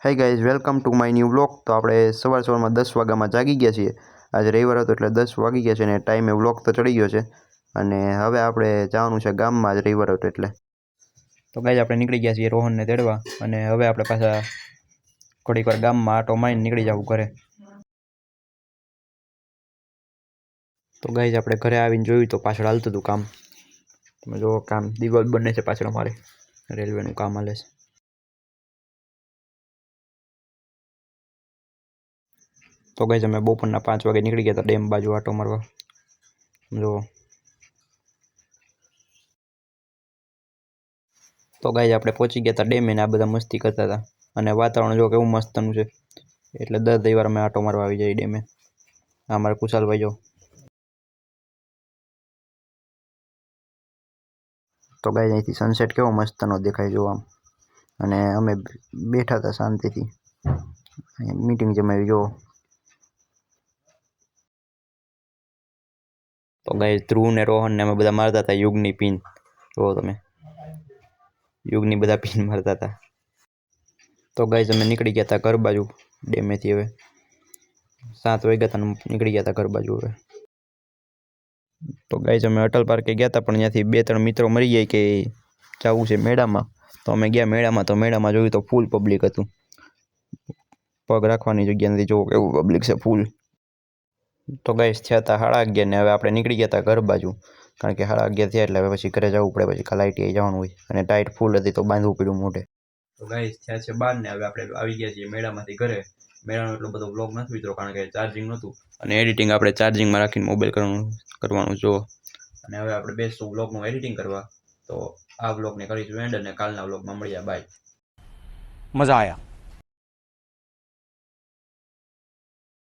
Hi guys, welcome to my new vlog. તો આપણે સવારમાં 10 વાગ્યામાં જાગી ગયા છીએ. આજે રવિવાર હતો એટલે 10 વાગી ગયા છે ને ટાઈમે વ્લોગ તો ચડી ગયો છે. અને હવે આપણે જવાનું છે ગામમાં. આજ રવિવાર હતો એટલે. તો ગાઈઝ આપણે નીકળી ગયા છીએ રોહનને તેડવા અને હવે આપણે પાછા થોડીક વાર ગામમાં આટો મારીને નીકળી જવું ઘરે. તો ગાઈઝ આપણે ઘરે આવીને જોયું તો પાછળ હાલતું હતું કામ. તમે જો કામ દિવાલ બને છે પાછળ, અમારે રેલવેનું કામ હાલે છે. તો ગાઈઝ અમે બપોરના 5 વાગે નીકળી ગયા હતા ડેમ બાજુ આટો મારવા. જો તો ગાઈઝ આપણે પહોંચી ગયા હતા ડેમે ને આ બધા મસ્તી કરતા હતા. અને વાતાવરણ જો કેવું મસ્તનું છે, એટલે દર રવિવાર અમે આટો મારવા આવી જઈએ ડેમે. અમારે કુશાલભાઈ જો. તો ગાઈઝ અહીંથી સનસેટ કેવો મસ્તનો દેખાય જો આમ. અને અમે બેઠા હતા શાંતિથી, મીટિંગ જમાવી જો. તો ગાઈઝ ધ્રુવ ને રોહન ને અમે બધા મારતા હતા યુગની પિન. જો તમે યુગની બધા પિન મારતા હતા. તો ગાઈઝ અમે નીકળી ગયા હતા ઘર બાજુ ડેમેથી. હવે 7 વાગ્યા હતા, નીકળી ગયા હતા ઘર બાજુ હવે. તો ગાઈઝ અમે અટલ પાર્કે ગયા હતા, પણ ત્યાંથી 2-3 મિત્રો મરી જાય કે જવું છે મેળામાં. તો અમે ગયા મેળામાં. તો મેળામાં જોયું તો ફૂલ પબ્લિક હતું, પગ રાખવાની જગ્યા નથી. જો કેવું પબ્લિક છે, ફૂલ. તો ગાઈઝ થયા હતા 11:30 ને હવે આપણે નીકળી ગયા હતા ઘર બાજુ, કારણ કે 11:30 થયા એટલે હવે પછી ઘરે જવું પડે. પછી લાઇટી જવાનું હોય અને ટાઈટ ફૂલ હતી તો બાંધવું પડ્યું મોઢે. તો ગાઈઝ થયા છે 12 ને હવે આપણે આવી ગયા છીએ મેળામાંથી ઘરે. મેળાનો એટલો બધો વ્લોગ નથી ઉતર્યો કારણ કે ચાર્જિંગ નહોતું, અને એડિટિંગ આપણે ચાર્જિંગમાં રાખીને મોબાઈલ કરવાનું જો. અને હવે આપણે બેસશું વ્લોગનું એડિટિંગ કરવા. તો આ વ્લોગને કરીશું એન્ડ અને કાલના વ્લોગમાં મળ્યા. બાય. મજા આયા.